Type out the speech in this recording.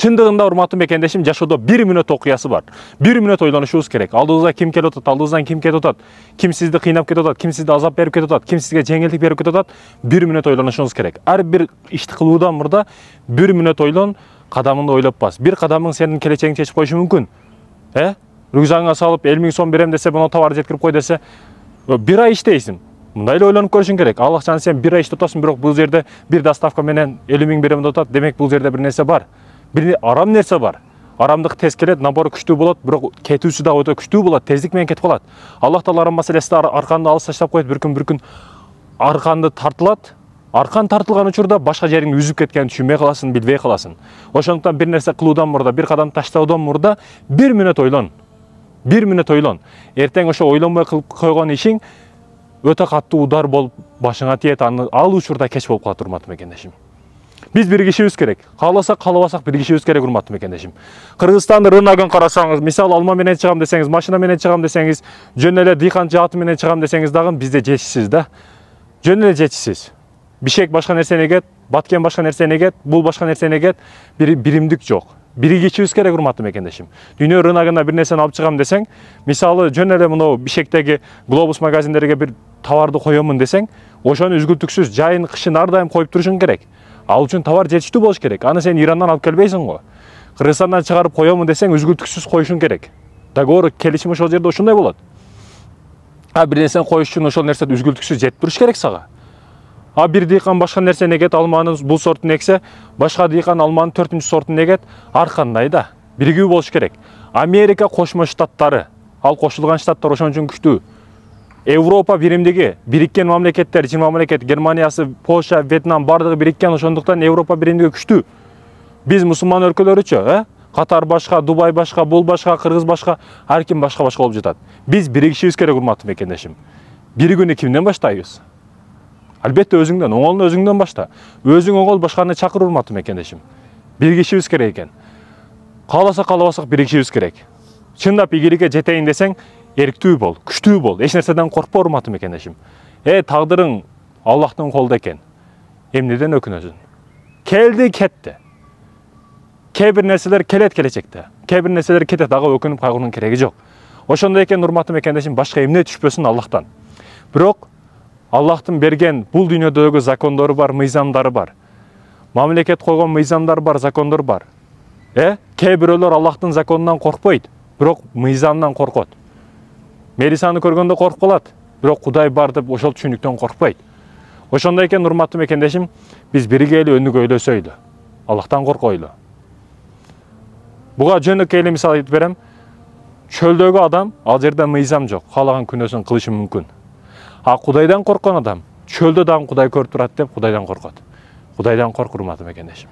Чындыгында урматтуу мекендешим, жашоодо 1 мүнөт окуясы бар. 1 мүнөт ойлонушубуз керек. Алдыбызга ким келип атат, алдыбыздан ким кетип атат, ким сизди кыйнап кетип атат, ким сизди азап берип кетип атат, ким сизге жеңилдик берип кетип атат. 1 мүнөт ойлонушуңуз керек. Ар бир ишти кылуудан мурда 1 мүнөт ойлон, кадамыңды ойлоп бас. Бир кадамың сенин келечегиңди чечип коюшу мүмкүн. Рюкзагыңа салып 50 000 сом берем десе, буну товар жеткирип кой десе, 1 ай иштейсиң. Мындай эле ойлонуп көрүшүң керек. Аллах жана сен 1 ай иштеп атасың, бирок бул жерде бир доставка менен 50 000 берем деп атат. Демек бул жерде бир нерсе бар. Бир арам нерсе бар. Арамдык тез келет, набору күчтүү болот, бирок кетүүсү да өтө күчтүү болот, тездик менен кетип калат. Аллах таала арам маселесинде арканды алыс таштап коет, бир күн арканды тартылат. Аркан тартылган учурда башка жериң үзүп кеткенин түшүнбөй каласың, билбей каласың. Ошондуктан бир нерсе кылуудан мурда, бир кадам таштоодон мурда 1 мүнөт ойлон. 1 мүнөт ойлон. Эртең ошо ойлонбой кылып койгон ишиң өтө каттуу удар болуп башыңа тиет, ал учурда кеч болуп калат, урматтуу мекендешим. Биз биригишибиз керек. Кааласак, каалабасак биригишибиз керек, урматтуу мекендешим. Кыргызстандын рыногун карасаңыз, мисалы алма менен чыгам десеңиз, машина менен чыгам десеңиз, жөн эле дыйканчы аты менен чыгам десеңиз дагы бизде жетишсиз да. Жөн эле жетишсиз. Бишек башка нерсени эгет, Баткен башка нерсени эгет, бул башка нерсени эгет, биримдик жок. Биригишибиз керек, урматтуу мекендешим. Дүйнө рыногуна бир нерсени алып чыгам десең, мисалы жөн эле мына Бишектеги Глобус магазиндерге бир товарды коёмун десең, ошону үзгүлтүксүз жайын кышын ар дайым коюп турушуң керек. Ал үчүн товар жетиштүү болуш керек. Аны сен Ирандан алып келбейсиң го. Кыргызстандан чыгарып коёмун десең, үзгүлтүксүз коюшуң керек. Договор, келишим ошол жерде ошондой болот. Бир нерсени коюш үчүн ошол нерсе үзгүлтүксүз жетип туруш керек сага. Бир дыйкан башка нерсени эгет, алманын бул сортун эксе, башка дыйкан алманын 4-үнчү сортун эгет, ар кандай да биригүү болуш керек. Америка Кошмо Штаттары, ал кошулган штаттар ошон үчүн күчтүү. Европа биримдиги, бириккен мамлекеттер, 20 мамлекет, Германиясы, Польша, Вьетнам бардыгы бириккен, ошондуктан Европа биримдиги күчтүү. Биз мусулман өлкөлөрүчү, Катар башка, Дубай башка, бул башка, Кыргыз башка, ар ким башка болуп жатат. Биз биригишибиз керек, урматтуу мекендешим. Биригүүнү кимден баштайбыз? Албетте өзүңдөн, оңолун өзүңдөн башта. Өзүң оңол, башканы чакыр, урматтуу мекендешим. Биригишибиз керек экен. Кааласак, каалабасак биригишибиз керек. Чындап ийгиликке жетейин десең, эрктүү бол, күчтүү бол, эч нерседен коркпо, урматтуу мекендешим. Тагдырың Аллахтын колунда экен. Эмнеден өкүнөсүң? Келди, кетти. Кээ бир нерселер келет келечекте. Кээ бир нерселер кетет, ага өкүнүп кайгыруунун кереги жок. Ошондой экен, урматтуу мекендешим, башка эмне түшпөсүн Аллахтан. Бирок Аллахтын берген бул дүйнөдөгү закондору бар, мыйзамдары бар. Мамлекет койгон мыйзамдар бар, закондор бар. Кээ бирөөлөр Аллахтын законунан коркпойт, бирок мыйзамдан коркот. Мелисаны көргөндө коркуп калат, бирок Кудай бар деп ошол түшүнүктөн коркпойт. Ошондой экен, урматтуу мекендешим, биз биригейли өнүгөйлөсөйлү, Аллахтан коркойлу. Буга жөнөкөй эле мисал айтып берем. Чөлдөгү адам, ал жерде мыйзам жок, каалаган күнөөсүн кылышы мүмкүн. Кудайдан корккон адам чөлдө дагы Кудай көрүп турат деп Кудайдан коркот. Кудайдан корк, урматтуу мекендешим.